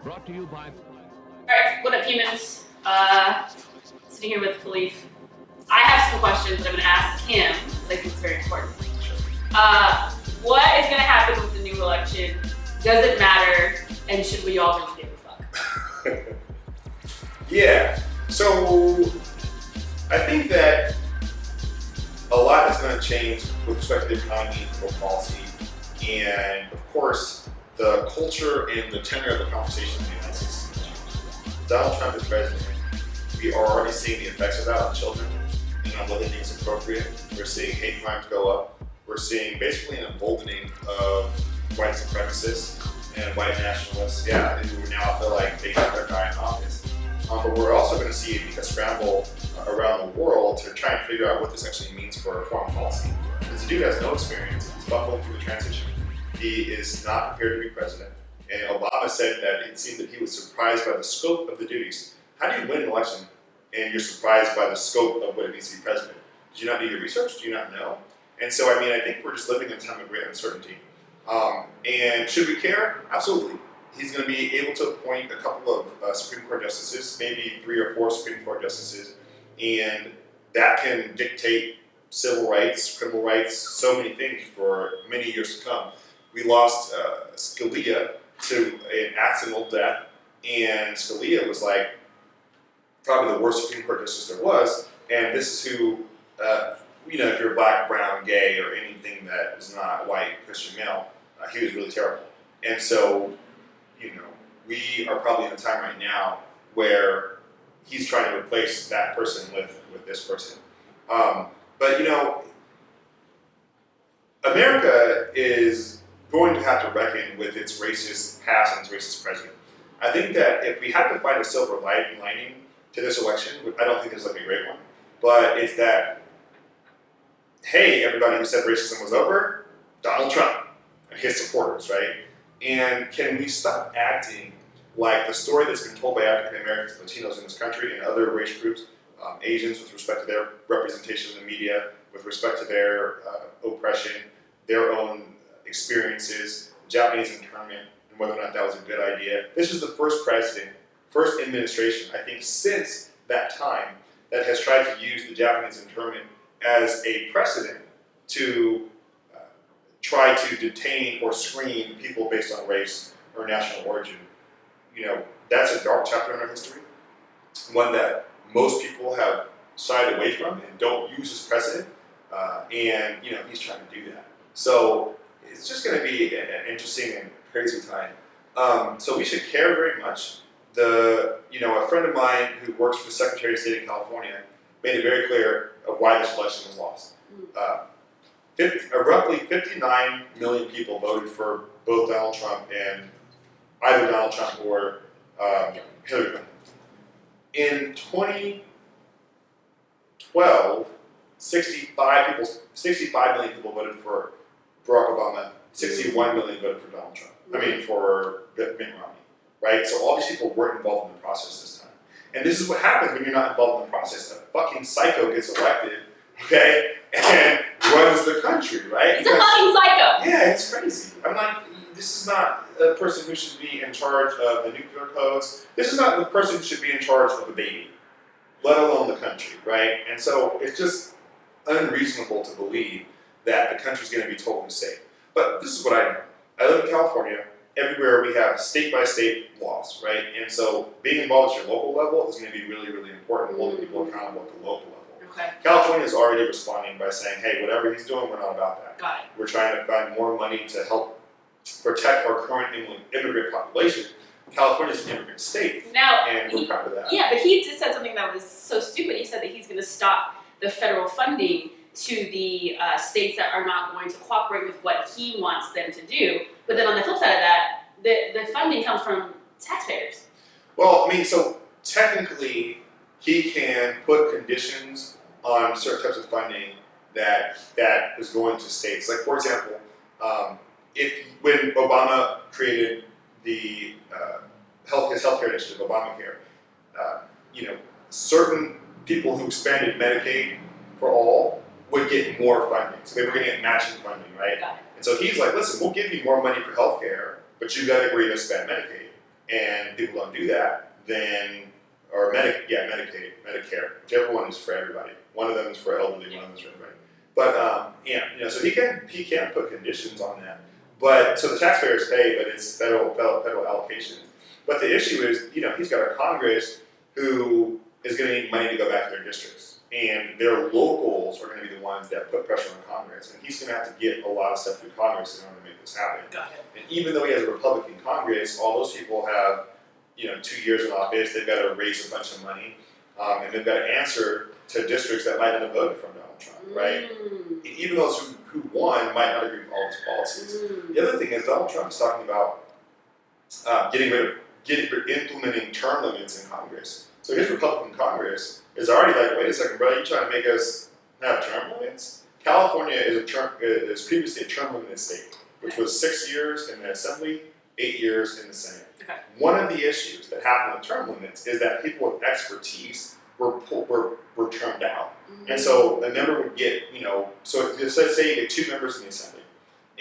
Brought to you by... Alright, what up, humans? Sitting here with Khalif. I have some questions that I'm going to ask him, because I think it's very important. What is going to happen with the new election? Does it matter? And should we all really give a fuck? Yeah, so I think that a lot is going to change with respect to the economy and foreign policy, and of course, the culture and the tenor of the conversation in the United States is going to change. Donald Trump is president. We are already seeing the effects of that on children and on what they think is appropriate. We're seeing hate crimes go up. We're seeing basically an emboldening of white supremacists and white nationalists, who now feel like they got their guy in office. But we're also going to see a scramble around the world to try and figure out what this actually means for foreign policy. Because the dude has no experience. He's buckling through the transition. He is not prepared to be president. And Obama said that it seemed that he was surprised by the scope of the duties. How do you win an election and you're surprised by the scope of what it means to be president? Did you not do your research? Do you not know? And so, I think we're just living in a time of great uncertainty. And should we care? Absolutely. He's going to be able to appoint a couple of Supreme Court justices, maybe 3 or 4 Supreme Court justices, and that can dictate civil rights, criminal rights, so many things for many years to come. We lost Scalia to an accidental death, and Scalia was like probably the worst Supreme Court justice there was, and this is who, if you're black, brown, gay, or anything that is not white, Christian male, he was really terrible. And so, we are probably in a time right now where he's trying to replace that person with this person. But America is going to have to reckon with its racist past and its racist present. I think that if we had to find a silver lining to this election, I don't think there's like a great one, but it's that, hey, everybody who said racism was over, Donald Trump and his supporters, right? And can we stop acting like the story that's been told by African Americans, Latinos in this country, and other race groups, Asians with respect to their representation in the media, with respect to their oppression, their own experiences, Japanese internment, and whether or not that was a good idea. This is the first administration, I think, since that time that has tried to use the Japanese internment as a precedent to try to detain or screen people based on race or national origin. That's a dark chapter in our history, one that most people have shied away from and don't use as precedent, and he's trying to do that. So it's just going to be an interesting and crazy time. So we should care very much. A friend of mine who works for the Secretary of State of California made it very clear of why this election was lost. Roughly 59 million people voted for both Donald Trump and either Donald Trump or Hillary Clinton. In 2012, 65 million people voted for Barack Obama, 61 million voted for Donald Trump. For Mitt Romney, right? So all these people weren't involved in the process this time. And this is what happens when you're not involved in the process. A fucking psycho gets elected, okay, and runs the country, right? He's a fucking psycho! Yeah, it's crazy. This is not a person who should be in charge of the nuclear codes. This is not the person who should be in charge of the baby, let alone the country, right? And so it's just unreasonable to believe that the country's going to be totally safe. But this is what I know. I live in California. Everywhere we have state-by-state laws, right? And so being involved at your local level is going to be really, really important, holding people accountable at the local level. Okay. California is already responding by saying, hey, whatever he's doing, we're not about that. Got it. We're trying to find more money to help protect our current immigrant population. California is an immigrant state, and we're proud of that. Yeah, but he just said something that was so stupid. He said that he's going to stop the federal funding to the states that are not going to cooperate with what he wants them to do. But then on the flip side of that, the funding comes from taxpayers. Well, so technically, he can put conditions on certain types of funding that is going to states. Like, for example, when Obama created the his healthcare initiative, Obamacare, certain people who expanded Medicaid for all would get more funding. So they were going to get matching funding, right? Got it. And so he's like, listen, we'll give you more money for healthcare, but you got to agree to spend Medicaid. and people don't do that, then, or Medicaid, Medicare, whichever one is for everybody. One of them is for elderly, one of them is for everybody. But so he can put conditions on that. But so the taxpayers pay, but it's federal allocation. But the issue is, he's got a Congress who is going to need money to go back to their districts, and their locals are going to be the ones that put pressure on Congress, and he's going to have to get a lot of stuff through Congress in order to make this happen. Got it. And even though he has a Republican Congress, all those people have 2 years in office. They've got to raise a bunch of money, and they've got to answer to districts that might not have voted for Donald Trump, right? Even those who won might not agree with all his policies. The other thing is Donald Trump's talking about implementing term limits in Congress. So his Republican Congress is already like, wait a second, bro, you trying to make us have term limits? California is previously a term limited state, which was 6 years in the Assembly, 8 years in the Senate. Okay. One of the issues that happened with term limits is that people with expertise were termed out. And so a member would get, so let's say you get 2 members in the Assembly,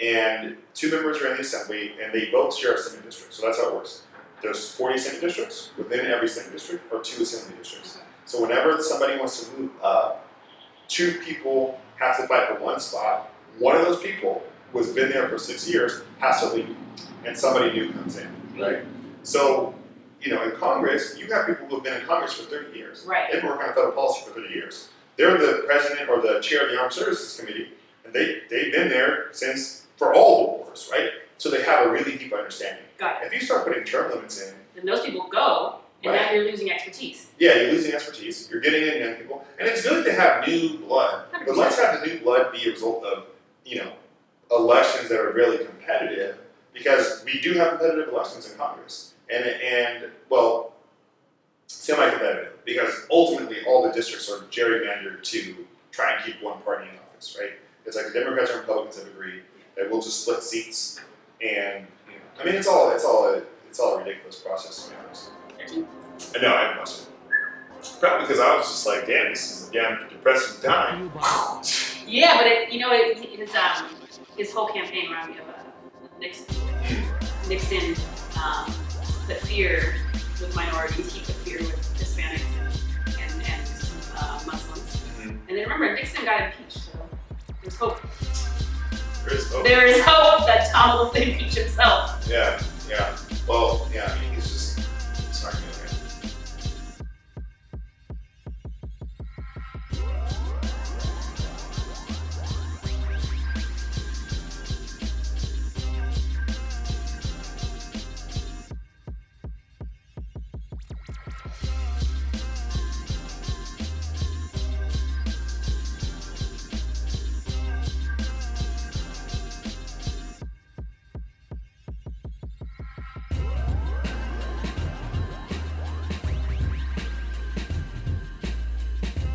and 2 members are in the Assembly, and they both share a Senate district. So that's how it works. There's 40 Senate districts within every Senate district, or 2 Assembly districts. So whenever somebody wants to move up, 2 people have to fight for one spot. One of those people who has been there for 6 years has to leave, and somebody new comes in, right? So, in Congress, you have people who have been in Congress for 30 years. Right. They've been working on federal policy for 30 years. They're the president or the chair of the Armed Services Committee, and they've been there for all the wars, right? So they have a really deep understanding. Got it. If you start putting term limits in, And those people go, and Right. now you're losing expertise. yeah, you're losing expertise, you're getting in young people, and it's good to have new blood, but 100%. let's have the new blood be a result of, elections that are really competitive, because we do have competitive elections in Congress, and semi-competitive, because ultimately all the districts are gerrymandered to try and keep one party in office, right? It's like the Democrats and Republicans have agreed that we'll just split seats, and it's all a ridiculous process. I know, I haven't watched it. Probably because I was just like, damn, this is a damn depressing time. Yeah, but it's his whole campaign around Nixon put fear with minorities, he put fear with Hispanics and Muslims. And then remember, Nixon got impeached, so there's hope. There is hope. There is hope that Tom will impeach himself. Yeah. Well,